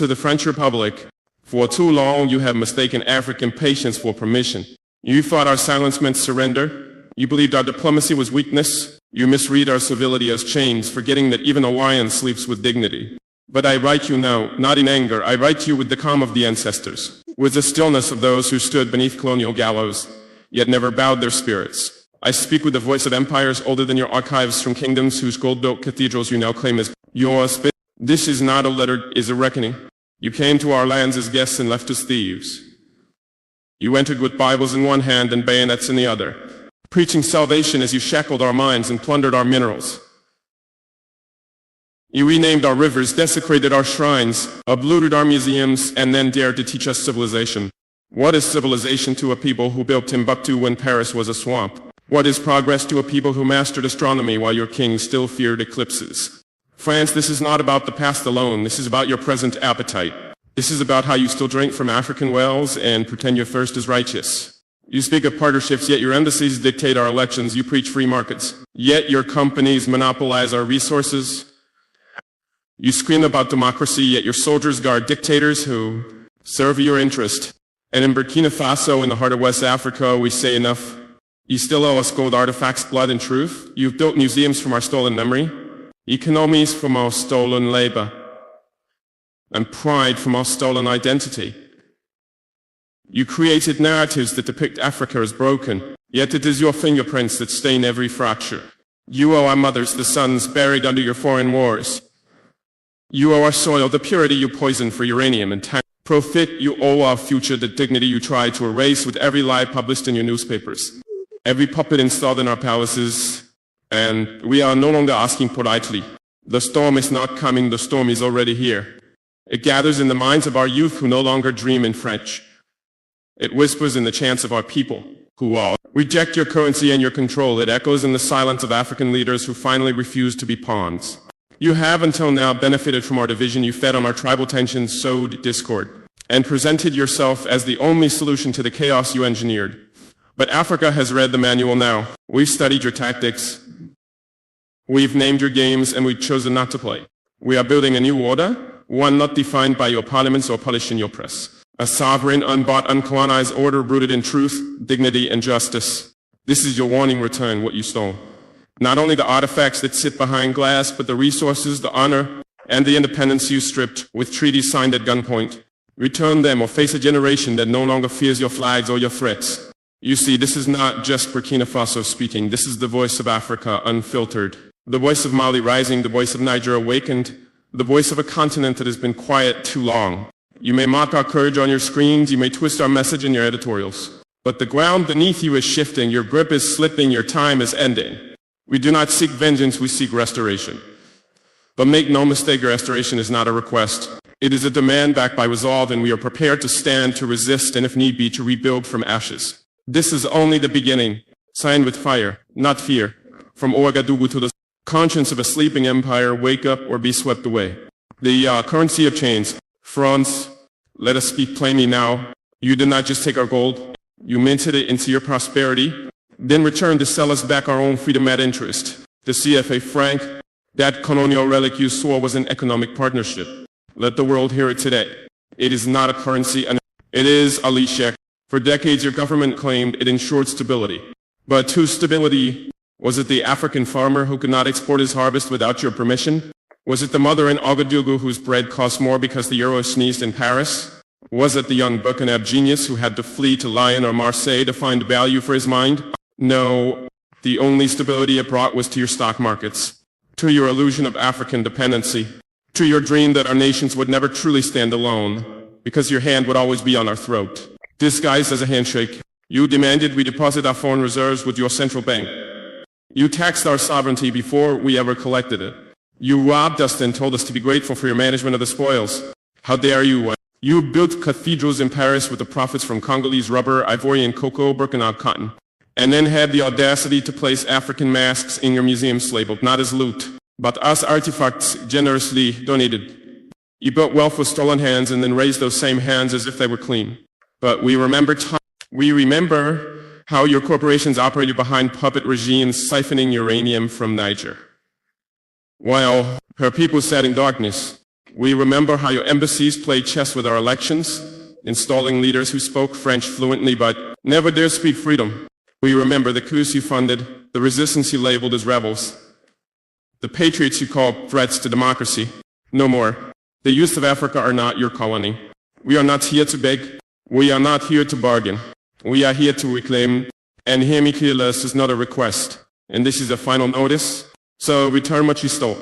to the French Republic. For too long you have mistaken African patience for permission. You thought our silence meant surrender. You believed our diplomacy was weakness. You misread our civility as chains, forgetting that even a lion sleeps with dignity. But I write you now, not in anger. I write you with the calm of the ancestors, with the stillness of those who stood beneath colonial gallows, yet never bowed their spirits. I speak with the voice of empires older than your archives, from kingdoms whose gold-built cathedrals you now claim as yours. This is not a letter, it is a reckoning. You came to our lands as guests and left as thieves. You entered with Bibles in one hand and bayonets in the other, preaching salvation as you shackled our minds and plundered our minerals. You renamed our rivers, desecrated our shrines, uploaded our museums, and then dared to teach us civilization. What is civilization to a people who built Timbuktu when Paris was a swamp? What is progress to a people who mastered astronomy while your king still feared eclipses? France, this is not about the past alone. This is about your present appetite. This is about how you still drink from African wells and pretend your thirst is righteous. You speak of partnerships, yet your embassies dictate our elections. You preach free markets, yet your companies monopolize our resources. You scream about democracy, yet your soldiers guard dictators who serve your interest. And in Burkina Faso, in the heart of West Africa, we say enough. You still owe us gold artifacts, blood, and truth. You've built museums from our stolen memory, economies from our stolen labor, and pride from our stolen identity. You created narratives that depict Africa as broken, yet it is your fingerprints that stain every fracture. You owe our mothers the sons buried under your foreign wars. You owe our soil the purity you poisoned for uranium and tank. Profit, you owe our future the dignity you tried to erase with every lie published in your newspapers, every puppet installed in our palaces, and we are no longer asking politely. The storm is not coming, the storm is already here. It gathers in the minds of our youth who no longer dream in French. It whispers in the chants of our people who all reject your currency and your control. It echoes in the silence of African leaders who finally refuse to be pawns. You have until now benefited from our division. You fed on our tribal tensions, sowed discord, and presented yourself as the only solution to the chaos you engineered. But Africa has read the manual now. We've studied your tactics. We've named your games, and we've chosen not to play. We are building a new order, one not defined by your parliaments or polished in your press. A sovereign, unbought, uncolonized order rooted in truth, dignity, and justice. This is your warning. Return what you stole. Not only the artifacts that sit behind glass, but the resources, the honor, and the independence you stripped with treaties signed at gunpoint. Return them or face a generation that no longer fears your flags or your threats. You see, this is not just Burkina Faso speaking. This is the voice of Africa, unfiltered. The voice of Mali rising, the voice of Niger awakened, the voice of a continent that has been quiet too long. You may mock our courage on your screens, you may twist our message in your editorials, but the ground beneath you is shifting, your grip is slipping, your time is ending. We do not seek vengeance, we seek restoration. But make no mistake, restoration is not a request. It is a demand backed by resolve, and we are prepared to stand, to resist, and if need be, to rebuild from ashes. This is only the beginning. Signed with fire, not fear. From Ouagadougou to the conscience of a sleeping empire, wake up or be swept away. The currency of chains. France, let us speak plainly now. You did not just take our gold. You minted it into your prosperity, then returned to sell us back our own freedom at interest. The CFA franc, that colonial relic you swore was an economic partnership. Let the world hear it today. It is not a currency, it is a lishek. For decades your government claimed it ensured stability. But to stability, was it the African farmer who could not export his harvest without your permission? Was it the mother in Ouagadougou whose bread cost more because the euro sneezed in Paris? Was it the young Burkinab genius who had to flee to Lyon or Marseille to find value for his mind? No, the only stability it brought was to your stock markets, to your illusion of African dependency, to your dream that our nations would never truly stand alone, because your hand would always be on our throat. Disguised as a handshake, you demanded we deposit our foreign reserves with your central bank. You taxed our sovereignty before we ever collected it. You robbed us and told us to be grateful for your management of the spoils. How dare you? You built cathedrals in Paris with the profits from Congolese rubber, Ivorian cocoa, Burkina cotton, and then had the audacity to place African masks in your museums labeled not as loot, but as artifacts generously donated. You built wealth with stolen hands and then raised those same hands as if they were clean. But we remember how your corporations operated behind puppet regimes siphoning uranium from Niger, while her people sat in darkness. We remember how your embassies played chess with our elections, installing leaders who spoke French fluently but never dared speak freedom. We remember the coups you funded, the resistance you labeled as rebels, the patriots you called threats to democracy. No more. The youth of Africa are not your colony. We are not here to beg. We are not here to bargain. We are here to reclaim. And hear me clearly, this is not a request. And this is a final notice. So return what you stole.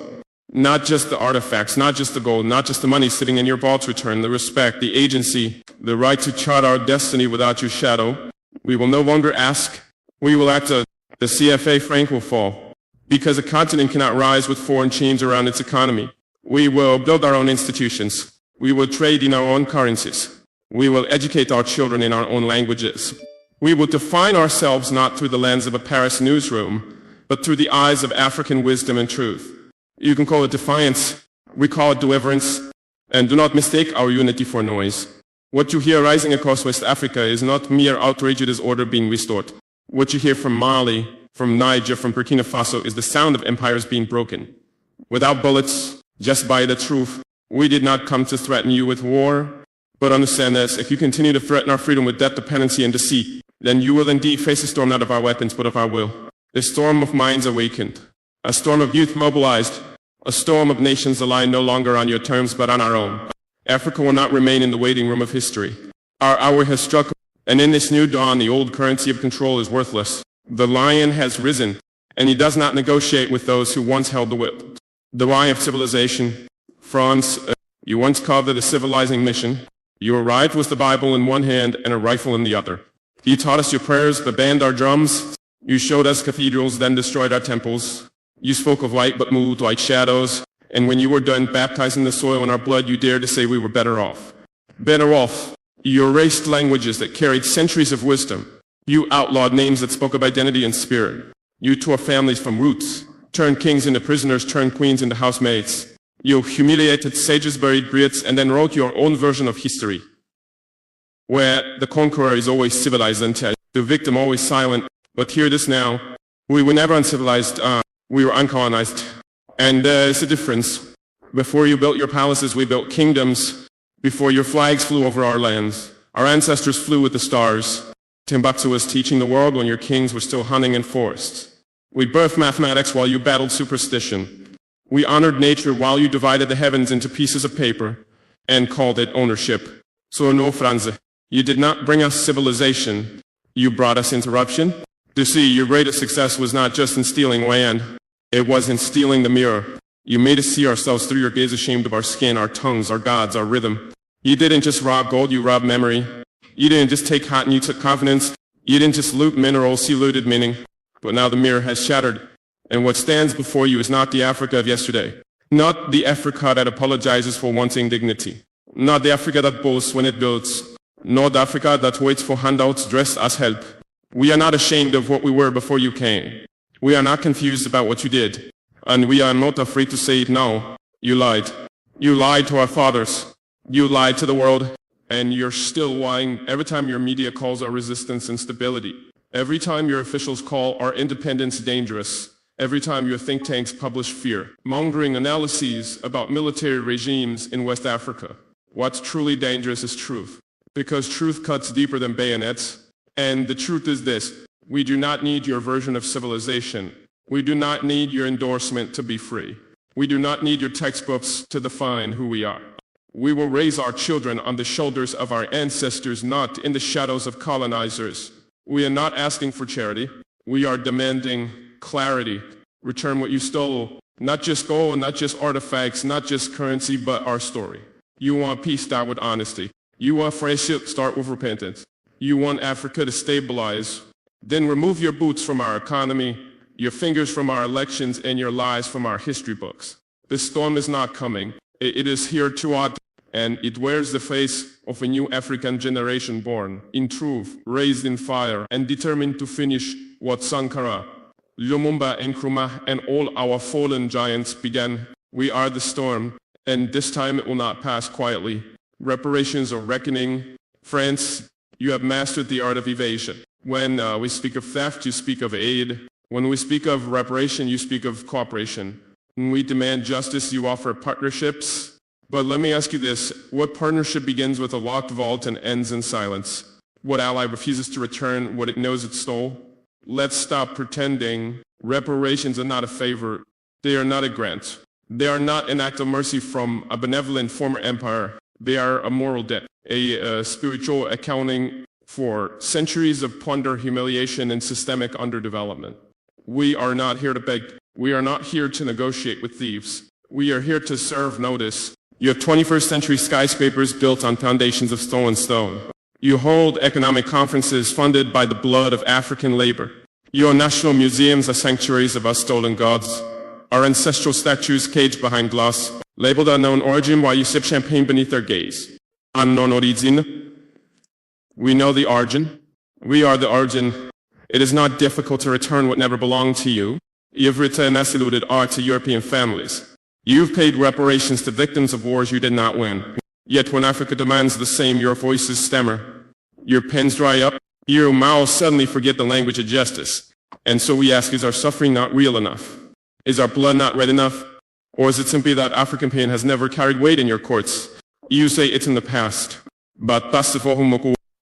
Not just the artifacts, not just the gold, not just the money sitting in your vaults. Return the respect, the agency, the right to chart our destiny without your shadow. We will no longer ask. We will act. The CFA franc will fall. Because a continent cannot rise with foreign chains around its economy. We will build our own institutions. We will trade in our own currencies. We will educate our children in our own languages. We will define ourselves not through the lens of a Paris newsroom, but through the eyes of African wisdom and truth. You can call it defiance. We call it deliverance. And do not mistake our unity for noise. What you hear rising across West Africa is not mere outrage, it is order being restored. What you hear from Mali, from Niger, from Burkina Faso is the sound of empires being broken. Without bullets, just by the truth. We did not come to threaten you with war, but understand this, if you continue to threaten our freedom with debt, dependency, and deceit, then you will indeed face a storm not of our weapons, but of our will. A storm of minds awakened, a storm of youth mobilized, a storm of nations aligned no longer on your terms, but on our own. Africa will not remain in the waiting room of history. Our hour has struck, and in this new dawn, the old currency of control is worthless. The lion has risen, and he does not negotiate with those who once held the whip. The lion of civilization, France, you once called it a civilizing mission. You arrived with the Bible in one hand and a rifle in the other. You taught us your prayers, but banned our drums. You showed us cathedrals, then destroyed our temples. You spoke of light, but moved like shadows. And when you were done baptizing the soil in our blood, you dared to say we were better off. Better off. You erased languages that carried centuries of wisdom. You outlawed names that spoke of identity and spirit. You tore families from roots, turned kings into prisoners, turned queens into housemaids. You humiliated sages, buried griots, and then wrote your own version of history, where the conqueror is always civilized and the victim always silent. But hear this now. We were never uncivilized. We were uncolonized. And it's a difference. Before you built your palaces, we built kingdoms. Before your flags flew over our lands, our ancestors flew with the stars. Timbuktu was teaching the world when your kings were still hunting in forests. We birthed mathematics while you battled superstition. We honored nature while you divided the heavens into pieces of paper and called it ownership. So no, Franze, you did not bring us civilization. You brought us interruption. You see, your greatest success was not just in stealing land. It was in stealing the mirror. You made us see ourselves through your gaze, ashamed of our skin, our tongues, our gods, our rhythm. You didn't just rob gold, you robbed memory. You didn't just take cotton, you took confidence. You didn't just loot minerals, you looted meaning. But now the mirror has shattered. And what stands before you is not the Africa of yesterday. Not the Africa that apologizes for wanting dignity. Not the Africa that boasts when it builds. Nor the Africa that waits for handouts dressed as help. We are not ashamed of what we were before you came. We are not confused about what you did. And we are not afraid to say it now. You lied. You lied to our fathers. You lied to the world. And you're still lying every time your media calls our resistance instability. Every time your officials call our independence dangerous. Every time your think tanks publish fear-mongering analyses about military regimes in West Africa. What's truly dangerous is truth. Because truth cuts deeper than bayonets. And the truth is this. We do not need your version of civilization. We do not need your endorsement to be free. We do not need your textbooks to define who we are. We will raise our children on the shoulders of our ancestors, not in the shadows of colonizers. We are not asking for charity. We are demanding clarity. Return what you stole. Not just gold, not just artifacts, not just currency, but our story. You want peace, start with honesty. You want friendship, start with repentance. You want Africa to stabilize. Then remove your boots from our economy, your fingers from our elections, and your lies from our history books. This storm is not coming. It is here too hot, and it wears the face of a new African generation born in truth, raised in fire, and determined to finish what Sankara, Lumumba, and Nkrumah, and all our fallen giants began. We are the storm, and this time it will not pass quietly. Reparations or reckoning. France, you have mastered the art of evasion. When we speak of theft, you speak of aid. When we speak of reparation, you speak of cooperation. When we demand justice, you offer partnerships. But let me ask you this, what partnership begins with a locked vault and ends in silence? What ally refuses to return what it knows it stole? Let's stop pretending. Reparations are not a favor. They are not a grant. They are not an act of mercy from a benevolent former empire. They are a moral debt, a spiritual accounting for centuries of plunder, humiliation, and systemic underdevelopment. We are not here to beg. We are not here to negotiate with thieves. We are here to serve notice. You have 21st century skyscrapers built on foundations of stolen stone. You hold economic conferences funded by the blood of African labor. Your national museums are sanctuaries of our stolen gods. Our ancestral statues caged behind glass, labeled unknown origin while you sip champagne beneath their gaze. Unknown origin. We know the origin. We are the origin. It is not difficult to return what never belonged to you. You've returned eluded art to European families. You've paid reparations to victims of wars you did not win. Yet when Africa demands the same, your voices stammer. Your pens dry up. Your mouths suddenly forget the language of justice. And so we ask, is our suffering not real enough? Is our blood not red enough? Or is it simply that African pain has never carried weight in your courts? You say it's in the past. But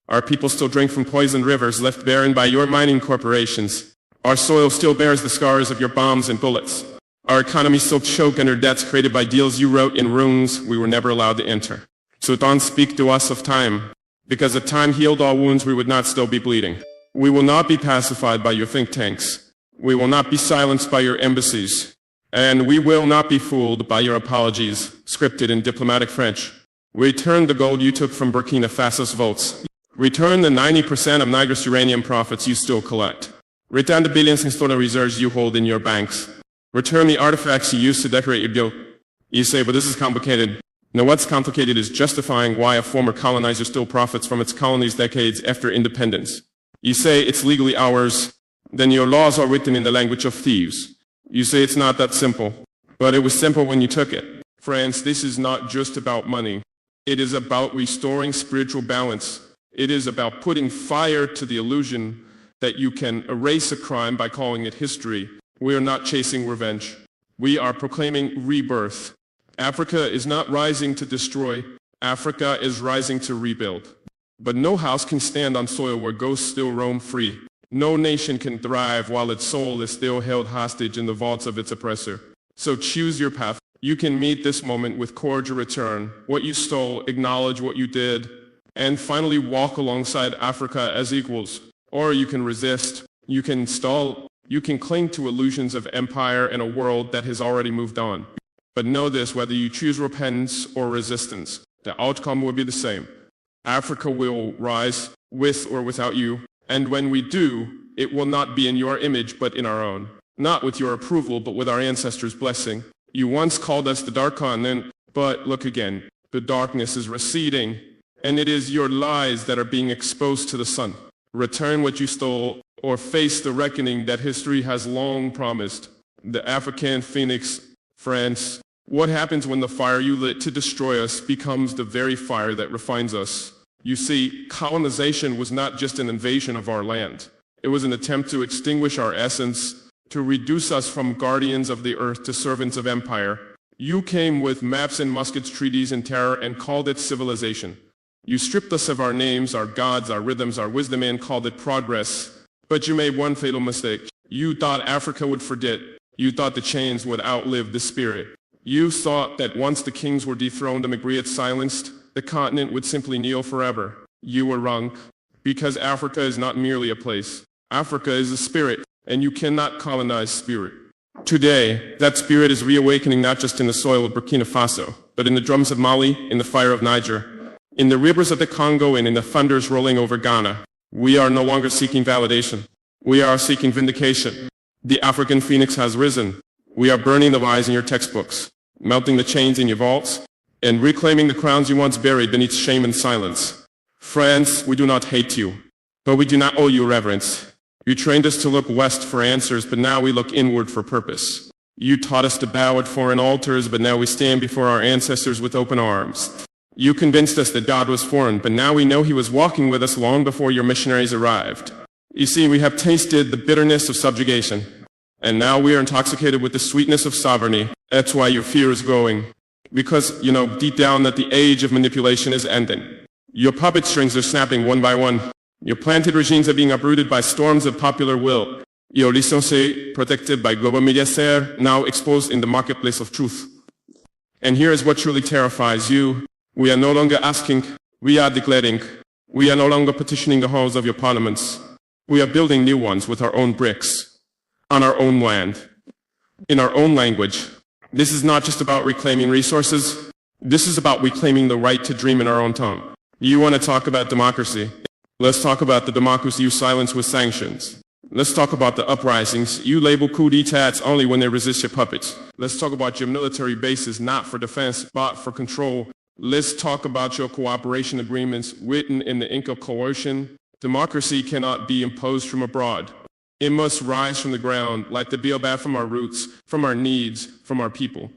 our people still drink from poisoned rivers left barren by your mining corporations. Our soil still bears the scars of your bombs and bullets. Our economy still choke under debts created by deals you wrote in runes we were never allowed to enter. So don't speak to us of time, because if time healed all wounds, we would not still be bleeding. We will not be pacified by your think tanks. We will not be silenced by your embassies. And we will not be fooled by your apologies, scripted in diplomatic French. Return the gold you took from Burkina Faso's vaults. Return the 90% of Niger's uranium profits you still collect. Return the billions in stolen reserves you hold in your banks. Return the artifacts you used to decorate your guilt. You say, but this is complicated. Now what's complicated is justifying why a former colonizer still profits from its colonies decades after independence. You say it's legally ours, then your laws are written in the language of thieves. You say it's not that simple, but it was simple when you took it. Friends, this is not just about money. It is about restoring spiritual balance. It is about putting fire to the illusion that you can erase a crime by calling it history. We are not chasing revenge. We are proclaiming rebirth. Africa is not rising to destroy. Africa is rising to rebuild. But no house can stand on soil where ghosts still roam free. No nation can thrive while its soul is still held hostage in the vaults of its oppressor. So choose your path. You can meet this moment with cordial return. What you stole, acknowledge what you did, and finally walk alongside Africa as equals. Or you can resist. You can stall. You can cling to illusions of empire in a world that has already moved on. But know this, whether you choose repentance or resistance, the outcome will be the same. Africa will rise with or without you. And when we do, it will not be in your image, but in our own. Not with your approval, but with our ancestors' blessing. You once called us the dark continent, but look again. The darkness is receding, and it is your lies that are being exposed to the sun. Return what you stole, or face the reckoning that history has long promised. The African phoenix, France. What happens when the fire you lit to destroy us becomes the very fire that refines us? You see, colonization was not just an invasion of our land. It was an attempt to extinguish our essence, to reduce us from guardians of the earth to servants of empire. You came with maps and muskets, treaties and terror, and called it civilization. You stripped us of our names, our gods, our rhythms, our wisdom, and called it progress. But you made one fatal mistake. You thought Africa would forget. You thought the chains would outlive the spirit. You thought that once the kings were dethroned and Magritte silenced, the continent would simply kneel forever. You were wrong, because Africa is not merely a place. Africa is a spirit, and you cannot colonize spirit. Today, that spirit is reawakening not just in the soil of Burkina Faso, but in the drums of Mali, in the fire of Niger, in the rivers of the Congo, and in the thunders rolling over Ghana. We are no longer seeking validation. We are seeking vindication. The African phoenix has risen. We are burning the lies in your textbooks, melting the chains in your vaults, and reclaiming the crowns you once buried beneath shame and silence. Friends, we do not hate you, but we do not owe you reverence. You trained us to look west for answers, but now we look inward for purpose. You taught us to bow at foreign altars, but now we stand before our ancestors with open arms. You convinced us that God was foreign, but now we know he was walking with us long before your missionaries arrived. You see, we have tasted the bitterness of subjugation, and now we are intoxicated with the sweetness of sovereignty. That's why your fear is growing. Because you know deep down that the age of manipulation is ending. Your puppet strings are snapping one by one. Your planted regimes are being uprooted by storms of popular will. Your licenciés, protected by global médias, now exposed in the marketplace of truth. And here is what truly terrifies you. We are no longer asking, we are declaring. We are no longer petitioning the halls of your parliaments. We are building new ones with our own bricks, on our own land, in our own language. This is not just about reclaiming resources. This is about reclaiming the right to dream in our own tongue. You want to talk about democracy? Let's talk about the democracy you silence with sanctions. Let's talk about the uprisings. You label coup d'etats only when they resist your puppets. Let's talk about your military bases, not for defense, but for control. Let's talk about your cooperation agreements written in the ink of coercion. Democracy cannot be imposed from abroad. It must rise from the ground, like the baobab from our roots, from our needs, from our people.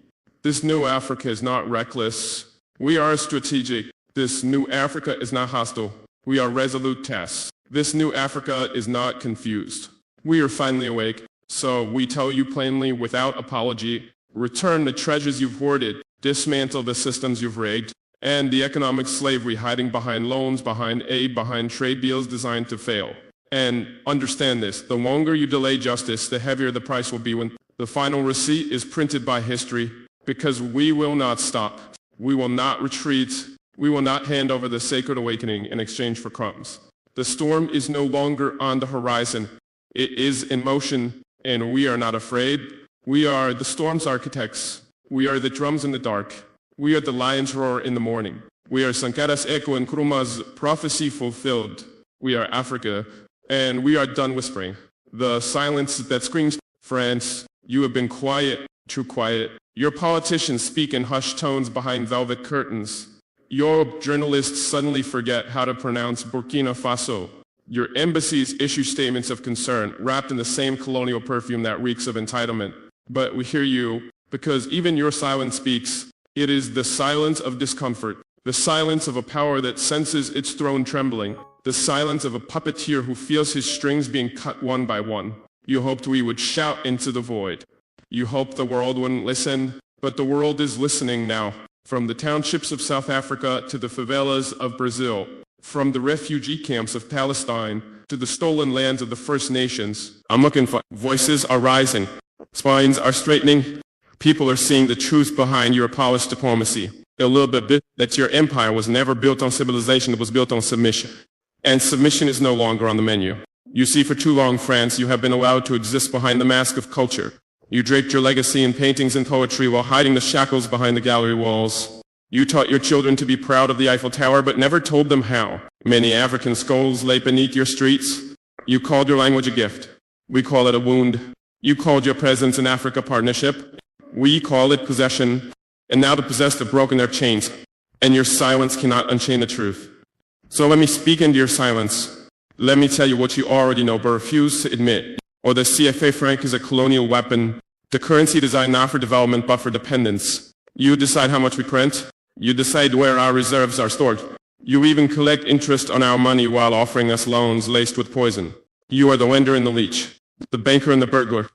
This new Africa is not reckless. We are strategic. This new Africa is not hostile. We are resolute tests. This new Africa is not confused. We are finally awake. So we tell you plainly, without apology, return the treasures you've hoarded, dismantle the systems you've rigged, and the economic slavery hiding behind loans, behind aid, behind trade deals designed to fail. And understand this, the longer you delay justice, the heavier the price will be when the final receipt is printed by history, because we will not stop. We will not retreat. We will not hand over the sacred awakening in exchange for crumbs. The storm is no longer on the horizon. It is in motion, and we are not afraid. We are the storm's architects. We are the drums in the dark. We are the lion's roar in the morning. We are Sankara's echo and Nkrumah's prophecy fulfilled. We are Africa, and we are done whispering. The silence that screams, France, you have been quiet, too quiet. Your politicians speak in hushed tones behind velvet curtains. Your journalists suddenly forget how to pronounce Burkina Faso. Your embassies issue statements of concern, wrapped in the same colonial perfume that reeks of entitlement. But we hear you, because even your silence speaks. It is the silence of discomfort, the silence of a power that senses its throne trembling, the silence of a puppeteer who feels his strings being cut one by one. You hoped we would shout into the void. You hoped the world wouldn't listen, but the world is listening now. From the townships of South Africa to the favelas of Brazil, from the refugee camps of Palestine to the stolen lands of the First Nations, I'm looking for voices are rising, spines are straightening. People are seeing the truth behind your polished diplomacy. A little bit that your empire was never built on civilization, it was built on submission. And submission is no longer on the menu. You see, for too long, France, you have been allowed to exist behind the mask of culture. You draped your legacy in paintings and poetry while hiding the shackles behind the gallery walls. You taught your children to be proud of the Eiffel Tower, but never told them how. Many African skulls lay beneath your streets. You called your language a gift. We call it a wound. You called your presence in Africa partnership. We call it possession. And now the possessed have broken their chains, and your silence cannot unchain the truth. So let me speak into your silence. Let me tell you what you already know but refuse to admit. Or the CFA franc is a colonial weapon, the currency designed not for development but for dependence. You decide how much we print. You decide where our reserves are stored. You even collect interest on our money while offering us loans laced with poison. You are the lender and the leech, the banker and the burglar.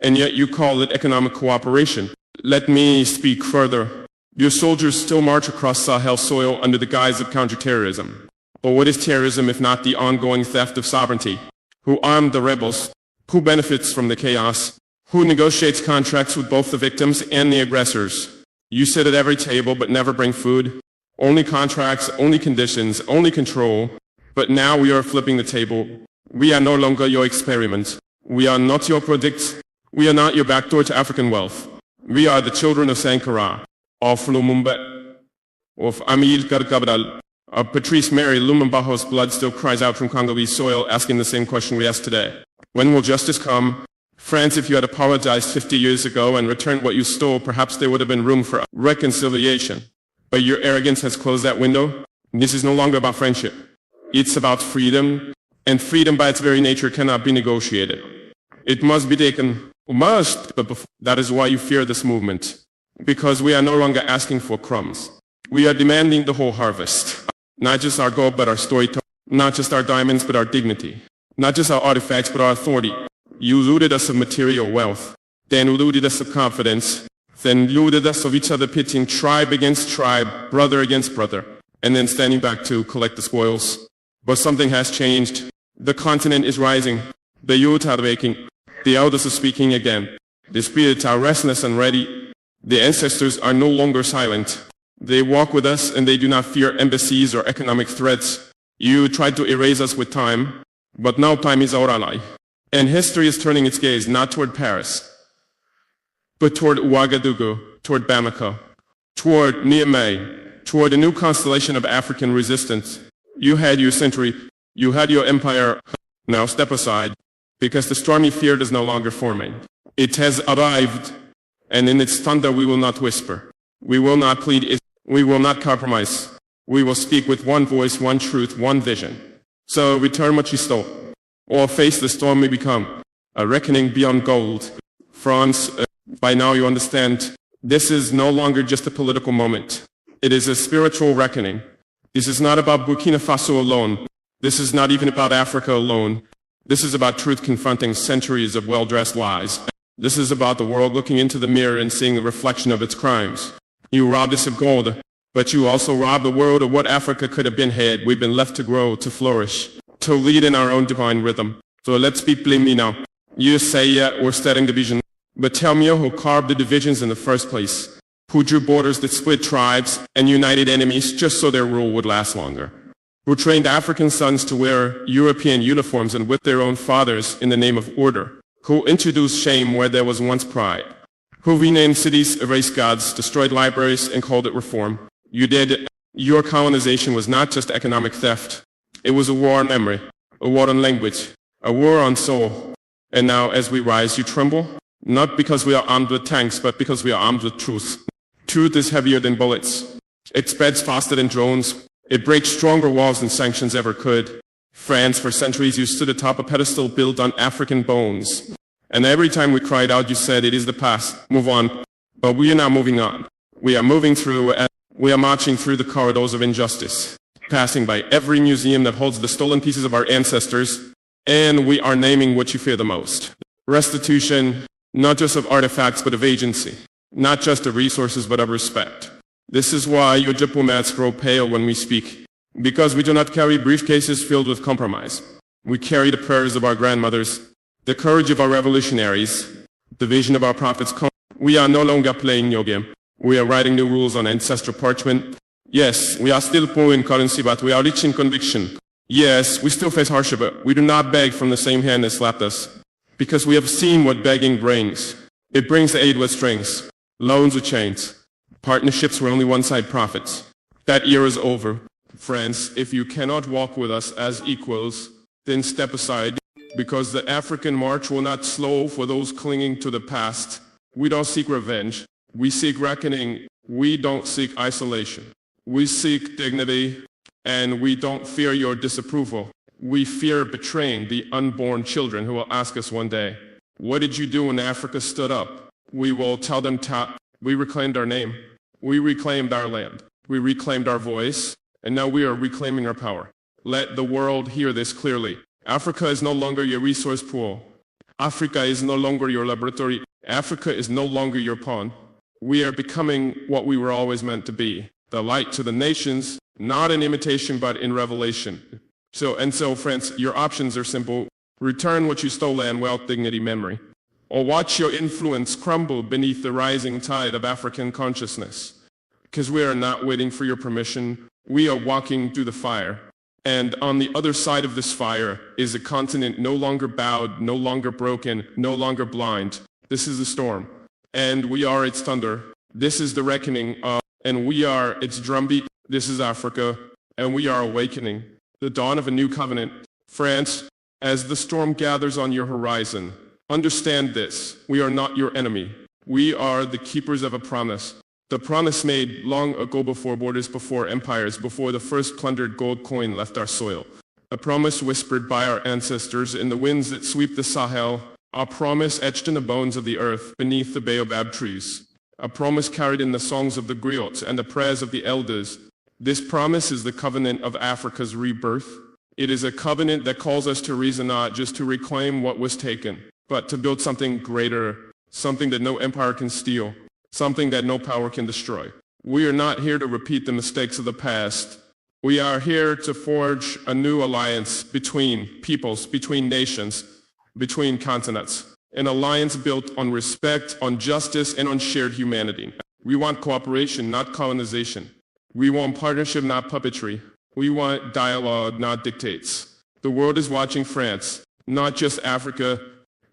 And yet you call it economic cooperation. Let me speak further. Your soldiers still march across Sahel soil under the guise of counterterrorism. But what is terrorism if not the ongoing theft of sovereignty? Who armed the rebels? Who benefits from the chaos? Who negotiates contracts with both the victims and the aggressors? You sit at every table but never bring food. Only contracts, only conditions, only control. But now we are flipping the table. We are no longer your experiment. We are not your product. We are not your backdoor to African wealth. We are the children of Sankara, of Lumumba, of Amilcar Cabral, of Patrice Mary Lumumba's blood still cries out from Congolese soil, asking the same question we ask today. When will justice come? France, if you had apologized 50 years ago and returned what you stole, perhaps there would have been room for reconciliation. But your arrogance has closed that window. This is no longer about friendship. It's about freedom, and freedom by its very nature cannot be negotiated. It must be taken. Must, but that is why you fear this movement. Because we are no longer asking for crumbs. We are demanding the whole harvest. Not just our gold, but our storytelling. Not just our diamonds, but our dignity. Not just our artifacts, but our authority. You looted us of material wealth. Then looted us of confidence. then looted us of each other, pitting tribe against tribe, brother against brother, and then standing back to collect the spoils. But something has changed. The continent is rising. The youth are waking. The elders are speaking again. The spirits are restless and ready. The ancestors are no longer silent. They walk with us and they do not fear embassies or economic threats. You tried to erase us with time, but now time is our ally. And history is turning its gaze not toward Paris, but toward Ouagadougou, toward Bamako, toward Niamey, toward a new constellation of African resistance. You had your century, you had your empire. Now step aside, because the storm you feared is no longer forming. It has arrived, and in its thunder we will not whisper. We will not plead, we will not compromise. We will speak with one voice, one truth, one vision. So return what you stole, or face the storm may become a reckoning beyond gold. France, by now you understand, this is no longer just a political moment. It is a spiritual reckoning. This is not about Burkina Faso alone. This is not even about Africa alone. This is about truth confronting centuries of well-dressed lies. This is about the world looking into the mirror and seeing the reflection of its crimes. You robbed us of gold, but you also robbed the world of what Africa could have been had we've been left to grow, to flourish, to lead in our own divine rhythm. So let's be blaming now. You say we're studying division, but tell me who carved the divisions in the first place, who drew borders that split tribes and united enemies just so their rule would last longer, who trained African sons to wear European uniforms and whip their own fathers in the name of order, who introduced shame where there was once pride, who renamed cities, erased gods, destroyed libraries, and called it reform. You did. Your colonization was not just economic theft. It was a war on memory, a war on language, a war on soul. And now as we rise, you tremble, not because we are armed with tanks, but because we are armed with truth. Truth is heavier than bullets. It spreads faster than drones. It breaks stronger walls than sanctions ever could. France, for centuries, you stood atop a pedestal built on African bones. And every time we cried out, you said, it is the past, move on. But we are now moving on. We are moving through, and we are marching through the corridors of injustice, passing by every museum that holds the stolen pieces of our ancestors, and we are naming what you fear the most. Restitution, not just of artifacts, but of agency. Not just of resources, but of respect. This is why your diplomats grow pale when we speak, because we do not carry briefcases filled with compromise. We carry the prayers of our grandmothers, the courage of our revolutionaries, the vision of our prophets. We are no longer playing your game. We are writing new rules on ancestral parchment. Yes, we are still poor in currency, but we are rich in conviction. Yes, we still face hardship, but we do not beg from the same hand that slapped us, because we have seen what begging brings. It brings aid with strings, loans with chains, partnerships where only one side profits. That era is over. Friends, if you cannot walk with us as equals, then step aside, because the African march will not slow for those clinging to the past. We don't seek revenge. We seek reckoning. We don't seek isolation. We seek dignity, and we don't fear your disapproval. We fear betraying the unborn children who will ask us one day, what did you do when Africa stood up? We will tell them we reclaimed our name. We reclaimed our land. We reclaimed our voice, and now we are reclaiming our power. Let the world hear this clearly. Africa is no longer your resource pool. Africa is no longer your laboratory. Africa is no longer your pawn. We are becoming what we were always meant to be, the light to the nations, not in imitation but in revelation. So friends, your options are simple. Return what you stole, land, wealth, dignity, memory. Or watch your influence crumble beneath the rising tide of African consciousness. Because we are not waiting for your permission. We are walking through the fire. And on the other side of this fire is a continent no longer bowed, no longer broken, no longer blind. This is the storm. And we are its thunder. This is the reckoning of, and we are its drumbeat. This is Africa. And we are awakening. The dawn of a new covenant. France, as the storm gathers on your horizon, understand this. We are not your enemy. We are the keepers of a promise. The promise made long ago, before borders, before empires, before the first plundered gold coin left our soil. A promise whispered by our ancestors in the winds that sweep the Sahel. A promise etched in the bones of the earth beneath the baobab trees. A promise carried in the songs of the griots and the prayers of the elders. This promise is the covenant of Africa's rebirth. It is a covenant that calls us to reason, not just to reclaim what was taken, but to build something greater, something that no empire can steal. something that no power can destroy. We are not here to repeat the mistakes of the past. We are here to forge a new alliance between peoples, between nations, between continents. An alliance built on respect, on justice, and on shared humanity. We want cooperation, not colonization. We want partnership, not puppetry. We want dialogue, not dictates. The world is watching France, not just Africa,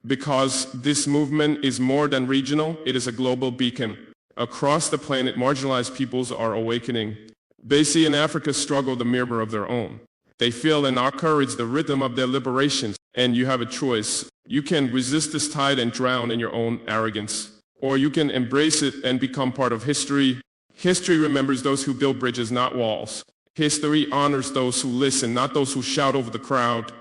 because this movement is more than regional, it is a global beacon. Across the planet, marginalized peoples are awakening. They see in Africa's struggle the mirror of their own. They feel in our courage the rhythm of their liberation, and you have a choice. You can resist this tide and drown in your own arrogance, or you can embrace it and become part of history. History remembers those who build bridges, not walls. History honors those who listen, not those who shout over the crowd.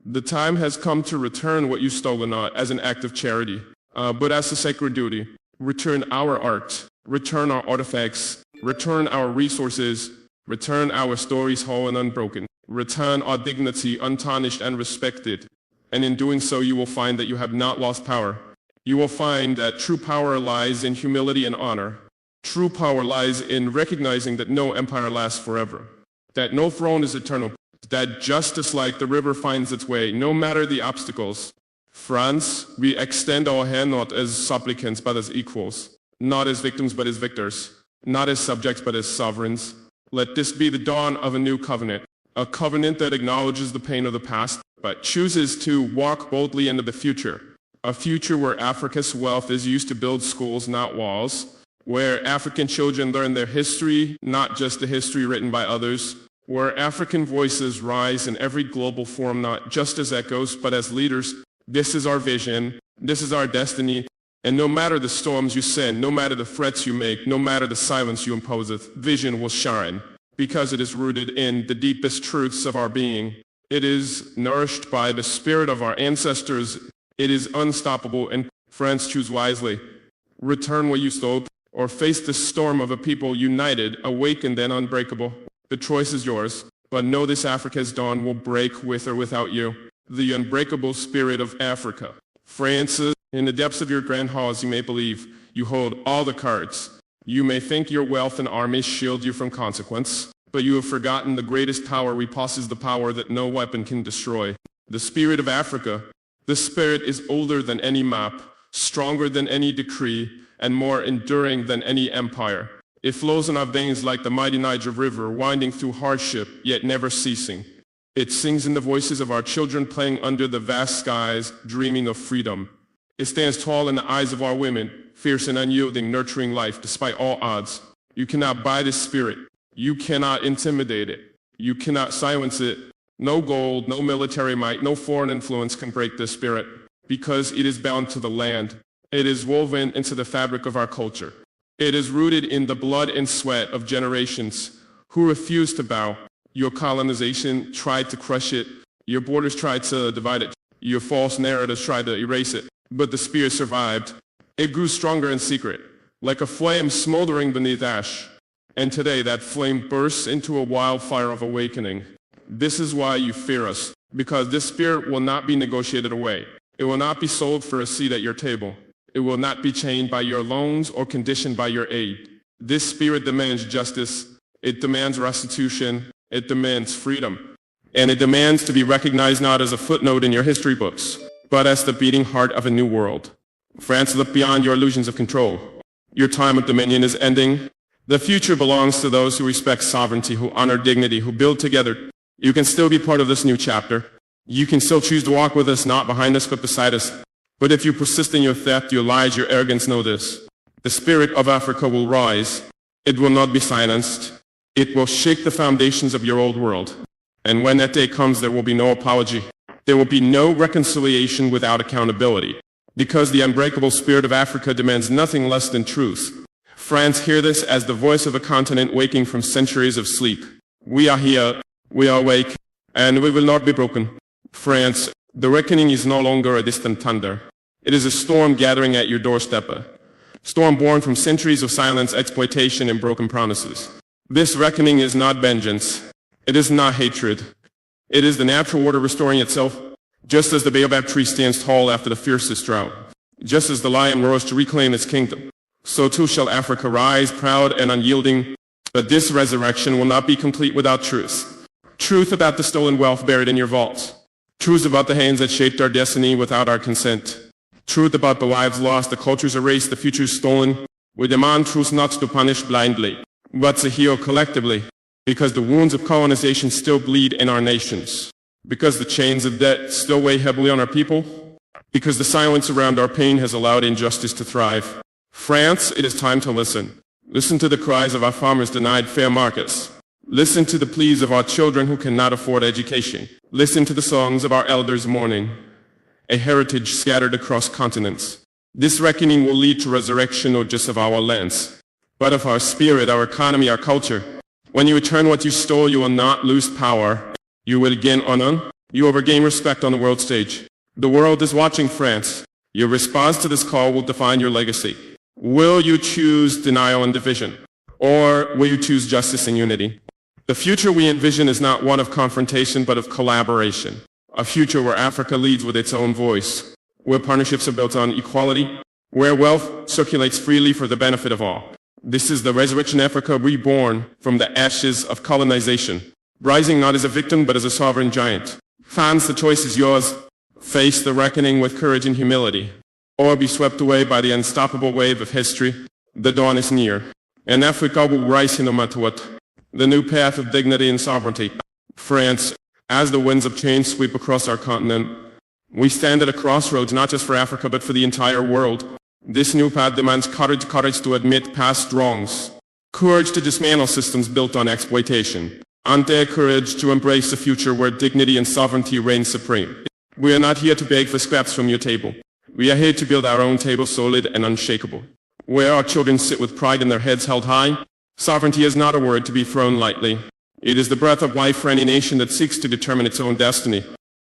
The time has come to return what you stole, not as an act of charity, but as a sacred duty. Return our art, return our artifacts, return our resources, return our stories whole and unbroken. Return our dignity untarnished and respected. And in doing so, you will find that you have not lost power. You will find that true power lies in humility and honor. True power lies in recognizing that no empire lasts forever, that no throne is eternal, that justice like the river finds its way, no matter the obstacles. France, we extend our hand not as supplicants but as equals, not as victims but as victors, not as subjects but as sovereigns. Let this be the dawn of a new covenant, a covenant that acknowledges the pain of the past, but chooses to walk boldly into the future. A future where Africa's wealth is used to build schools, not walls, where African children learn their history, not just the history written by others, where African voices rise in every global forum, not just as echoes, but as leaders. This is our vision, this is our destiny, and no matter the storms you send, no matter the threats you make, no matter the silence you impose, vision will shine, because it is rooted in the deepest truths of our being. It is nourished by the spirit of our ancestors. It is unstoppable, and France, choose wisely. Return what you stole, or face the storm of a people united, awakened and unbreakable. The choice is yours, but know this: Africa's dawn will break with or without you. The unbreakable spirit of Africa. France, in the depths of your grand halls, you may believe you hold all the cards. You may think your wealth and armies shield you from consequence, but you have forgotten the greatest power we possess, the power that no weapon can destroy. The spirit of Africa. The spirit is older than any map, stronger than any decree, and more enduring than any empire. It flows in our veins like the mighty Niger River, winding through hardship, yet never ceasing. It sings in the voices of our children playing under the vast skies, dreaming of freedom. It stands tall in the eyes of our women, fierce and unyielding, nurturing life despite all odds. You cannot buy this spirit. You cannot intimidate it. You cannot silence it. No gold, no military might, no foreign influence can break this spirit, because it is bound to the land. It is woven into the fabric of our culture. It is rooted in the blood and sweat of generations who refuse to bow. Your colonization tried to crush it. Your borders tried to divide it. Your false narratives tried to erase it. But the spirit survived. It grew stronger in secret, like a flame smoldering beneath ash. And today that flame bursts into a wildfire of awakening. This is why you fear us, because this spirit will not be negotiated away. It will not be sold for a seat at your table. It will not be chained by your loans or conditioned by your aid. This spirit demands justice. It demands restitution. It demands freedom. And it demands to be recognized not as a footnote in your history books, but as the beating heart of a new world. France, look beyond your illusions of control. Your time of dominion is ending. The future belongs to those who respect sovereignty, who honor dignity, who build together. You can still be part of this new chapter. You can still choose to walk with us, not behind us, but beside us. But if you persist in your theft, your lies, your arrogance, know this: the spirit of Africa will rise. It will not be silenced. It will shake the foundations of your old world. And when that day comes, there will be no apology. There will be no reconciliation without accountability. Because the unbreakable spirit of Africa demands nothing less than truth. France, hear this as the voice of a continent waking from centuries of sleep. We are here, we are awake, and we will not be broken. France, the reckoning is no longer a distant thunder. It is a storm gathering at your doorstep. A storm born from centuries of silence, exploitation, and broken promises. This reckoning is not vengeance. It is not hatred. It is the natural order restoring itself, just as the baobab tree stands tall after the fiercest drought, just as the lion roars to reclaim its kingdom. so too shall Africa rise proud and unyielding. But this resurrection will not be complete without truth. Truth about the stolen wealth buried in your vaults. Truth about the hands that shaped our destiny without our consent. Truth about the lives lost, the cultures erased, the futures stolen. We demand truth not to punish blindly, but to heal collectively, because the wounds of colonization still bleed in our nations, because the chains of debt still weigh heavily on our people, because the silence around our pain has allowed injustice to thrive. France, it is time to listen. Listen to the cries of our farmers denied fair markets. Listen to the pleas of our children who cannot afford education. Listen to the songs of our elders mourning, a heritage scattered across continents. This reckoning will lead to resurrection not just of our lands, but of our spirit, our economy, our culture. When you return what you stole, you will not lose power. You will gain honor. You will regain respect on the world stage. The world is watching France. Your response to this call will define your legacy. Will you choose denial and division? Or will you choose justice and unity? The future we envision is not one of confrontation, but of collaboration. A future where Africa leads with its own voice, where partnerships are built on equality, where wealth circulates freely for the benefit of all. This is the resurrection Africa reborn from the ashes of colonization, rising not as a victim but as a sovereign giant. Fans, the choice is yours. Face the reckoning with courage and humility, or be swept away by the unstoppable wave of history. The dawn is near, and Africa will rise no matter what. The new path of dignity and sovereignty. France, as the winds of change sweep across our continent, we stand at a crossroads not just for Africa but for the entire world. This new path demands courage to admit past wrongs, courage to dismantle systems built on exploitation, and dare courage to embrace a future where dignity and sovereignty reign supreme. We are not here to beg for scraps from your table. We are here to build our own table solid and unshakable, where our children sit with pride and their heads held high. Sovereignty is not a word to be thrown lightly. It is the breath of life for any nation that seeks to determine its own destiny.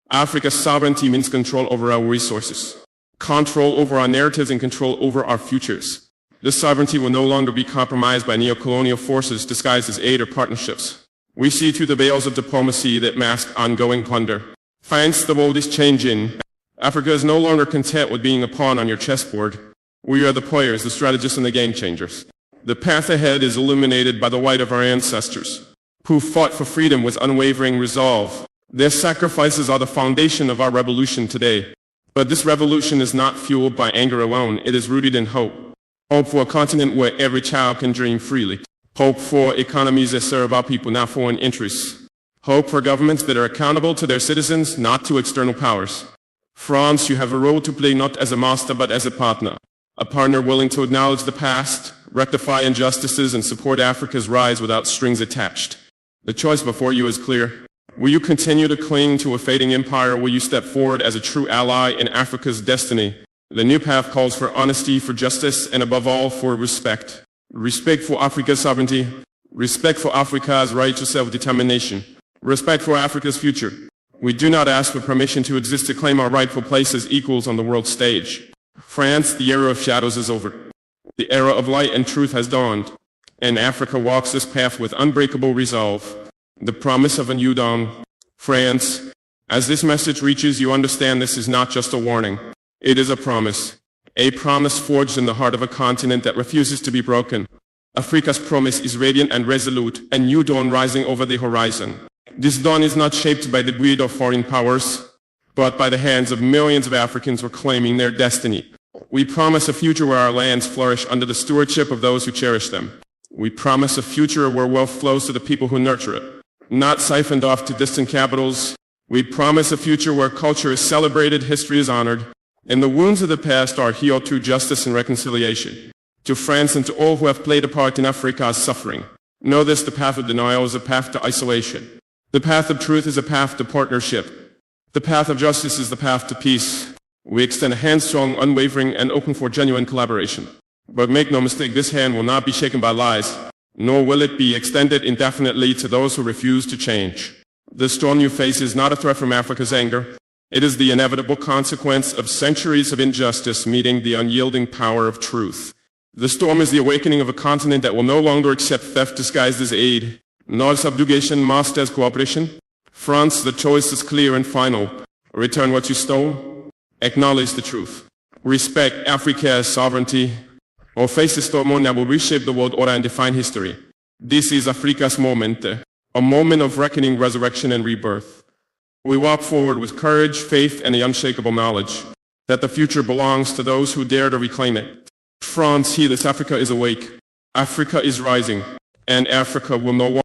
Africa's sovereignty means control over our resources, control over our narratives, and control over our futures. This sovereignty will no longer be compromised by neocolonial forces disguised as aid or partnerships. We see through the veils of diplomacy that mask ongoing plunder. France, the world is changing. Africa is no longer content with being a pawn on your chessboard. We are the players, the strategists, and the game changers. The path ahead is illuminated by the light of our ancestors, who fought for freedom with unwavering resolve. Their sacrifices are the foundation of our revolution today. But this revolution is not fueled by anger alone. It is rooted in hope. Hope for a continent where every child can dream freely. Hope for economies that serve our people, not foreign interests. Hope for governments that are accountable to their citizens, not to external powers. France, you have a role to play not as a master but as a partner. A partner willing to acknowledge the past, rectify injustices, and support Africa's rise without strings attached. The choice before you is clear. Will you continue to cling to a fading empire, or will you step forward as a true ally in Africa's destiny? The new path calls for honesty, for justice, and above all, for respect. Respect for Africa's sovereignty. Respect for Africa's right to self-determination. Respect for Africa's future. We do not ask for permission to exist to claim our rightful place as equals on the world stage. France, the era of shadows is over. The era of light and truth has dawned, and Africa walks this path with unbreakable resolve. The promise of a new dawn. France, as this message reaches you, understand this is not just a warning. It is a promise forged in the heart of a continent that refuses to be broken. Africa's promise is radiant and resolute, a new dawn rising over the horizon. This dawn is not shaped by the greed of foreign powers, but by the hands of millions of Africans reclaiming their destiny. We promise a future where our lands flourish under the stewardship of those who cherish them. We promise a future where wealth flows to the people who nurture it, not siphoned off to distant capitals. We promise a future where culture is celebrated, history is honored, and the wounds of the past are healed through justice and reconciliation. To France and to all who have played a part in Africa's suffering, know this: the path of denial is a path to isolation. The path of truth is a path to partnership. The path of justice is the path to peace. We extend a hand strong, unwavering, and open for genuine collaboration. But make no mistake, this hand will not be shaken by lies, nor will it be extended indefinitely to those who refuse to change. The storm you face is not a threat from Africa's anger. It is the inevitable consequence of centuries of injustice meeting the unyielding power of truth. The storm is the awakening of a continent that will no longer accept theft disguised as aid, nor subjugation masked as cooperation. France, the choice is clear and final. Return what you stole. Acknowledge the truth. Respect Africa's sovereignty. or faces the moment that will reshape the world order and define history. This is Africa's moment, a moment of reckoning, resurrection, and rebirth. We walk forward with courage, faith, and the unshakable knowledge that the future belongs to those who dare to reclaim it. France, hear this, Africa is awake, Africa is rising, and Africa will no